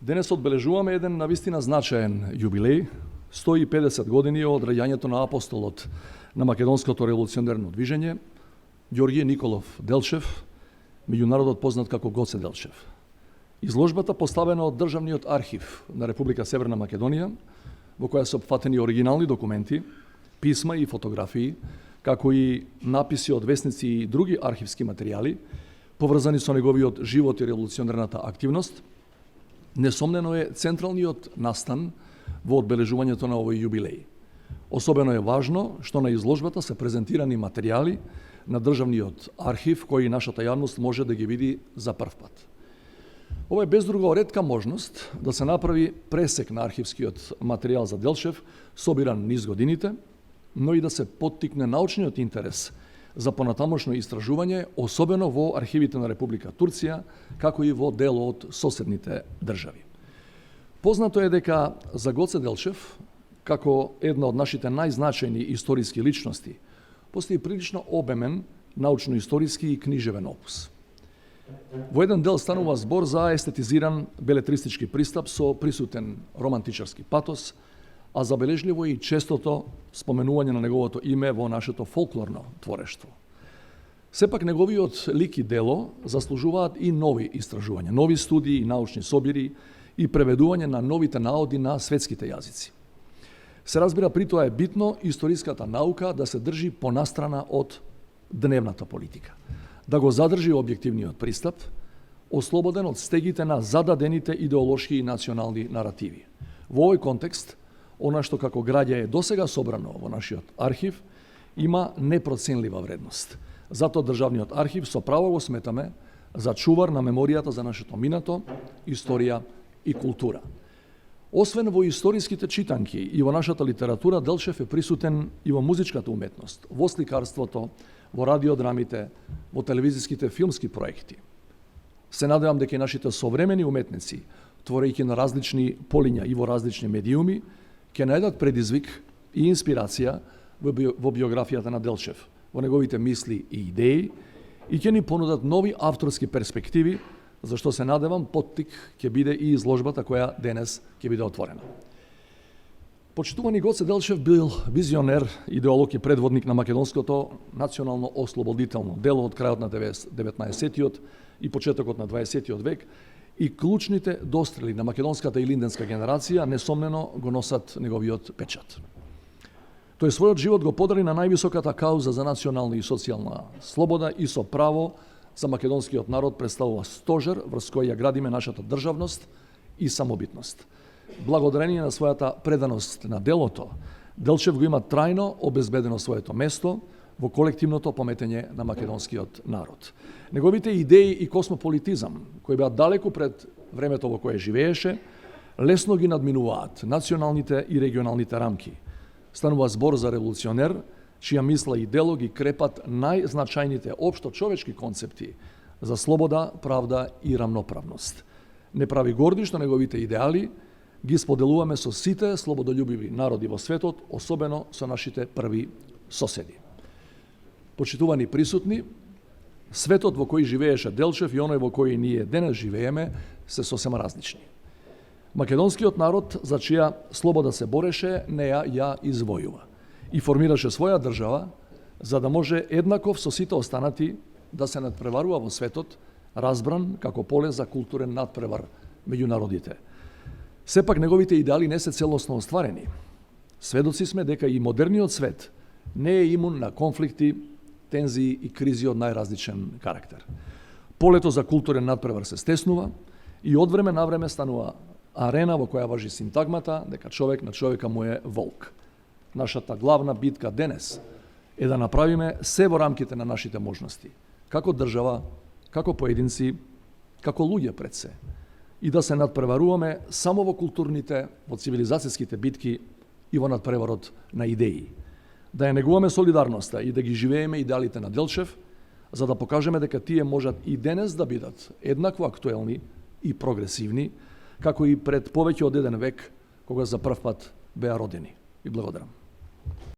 Денес одбележуваме еден навистина значаен јубилеј, 150 години од раѓањето на апостолот на македонското револуционерно движење, Ѓорѓе Николов Делчев, меѓу народот познат како Гоце Делчев. Изложбата поставена од Државниот архив на Република Северна Македонија, во која се опфатени оригинални документи, писма и фотографии, како и написи од весници и други архивски материјали, поврзани со неговиот живот и револуционерната активност, несомнено е централниот настан во одбележувањето на овој јубилеј. Особено е важно што на изложбата се презентирани материјали на Државниот архив кои нашата јавност може да ги види за прв пат. Ова е без друго ретка можност да се направи пресек на архивскиот материјал за Делчев, собиран низ годините, но и да се поттикне научниот интерес за понатамошно истражување, особено во архивите на Република Турција, како и во дел од соседните држави. Познато е дека за Гоце Делчев, како една од нашите најзначајни историски личности, постои прилично обемен научно-историски и книжевен опус. Во еден дел станува збор за естетизиран белетристички пристап со присутен романтичарски патос, а забележливо и честото споменување на неговото име во нашето фолклорно творештво. Сепак неговиот лик и дело заслужуваат и нови истражувања, нови студии и научни собири и преведување на новите наоди на светските јазици. Се разбира, при тоа е битно историската наука да се држи понастрана од дневната политика, да го задржи објективниот пристап, ослободен од стегите на зададените идеолошки и национални наративи. Во овој контекст, она што како граѓа е досега собрано во нашиот архив, има непроценлива вредност. Затоа Државниот архив со право го сметаме за чувар на меморијата за нашето минато, историја и култура. Освен во историските читанки и во нашата литература, Делчев е присутен и во музичката уметност, во сликарството, во радиодрамите, во телевизиските филмски проекти. Се надевам дека и нашите современи уметници, творејќи на различни полиња и во различни медиуми, ќе најдат предизвик и инспирација во биографијата на Делчев, во неговите мисли и идеи, и ќе ни понудат нови авторски перспективи, за што се надевам поттик ќе биде и изложбата која денес ќе биде отворена. Почитувани Гоце Делчев бил визионер, идеолог и предводник на македонското национално ослободително дело од крајот на 19-тиот и почетокот на 20-тиот век, и клучните дострели на македонската и линденска генерација несомнено го носат неговиот печат. Тој својот живот го подари на највисоката кауза за национална и социјална слобода и со право за македонскиот народ представува стожер врз кој ја градиме нашата државност и самобитност. Благодарение на својата преданост на делото, Делчев го има трајно обезбедено своето место во колективното пометење на македонскиот народ. Неговите идеи и космополитизам, кои беа далеку пред времето во кое живееше, лесно ги надминуваат националните и регионалните рамки. Станува збор за револуционер, чија мисла и дело ги крепат најзначајните општо човечки концепти за слобода, правда и рамноправност. Не прави горди што неговите идеали ги споделуваме со сите слободолюбиви народи во светот, особено со нашите први соседи. Почитувани присутни, светот во кој живееше Делчев и оној во кој ние денес живееме се сосема различни. Македонскиот народ, за чија слобода се бореше, неа ја извојува и формираше своја држава, за да може еднаков со сите останати да се надпреварува во светот, разбран како поле за културен надпревар меѓу народите. Сепак неговите идеали не се целосно остварени. Сведоци сме дека и модерниот свет не е имун на конфликти, тензии и кризи од најразличен карактер. Полето за културен надпревар се стеснува и од време на време станува арена во која важи синтагмата дека човек на човека му е волк. Нашата главна битка денес е да направиме се во рамките на нашите можности, како држава, како поединци, како луѓе пред се, и да се надпреваруваме само во културните, во цивилизацијските битки и во надпреварот на идеи. Да ја негуваме солидарноста и да ги живееме идеалите на Делчев, за да покажеме дека тие можат и денес да бидат еднакво актуелни и прогресивни, како и пред повеќе од еден век, кога за прв пат беа родени. И благодарам.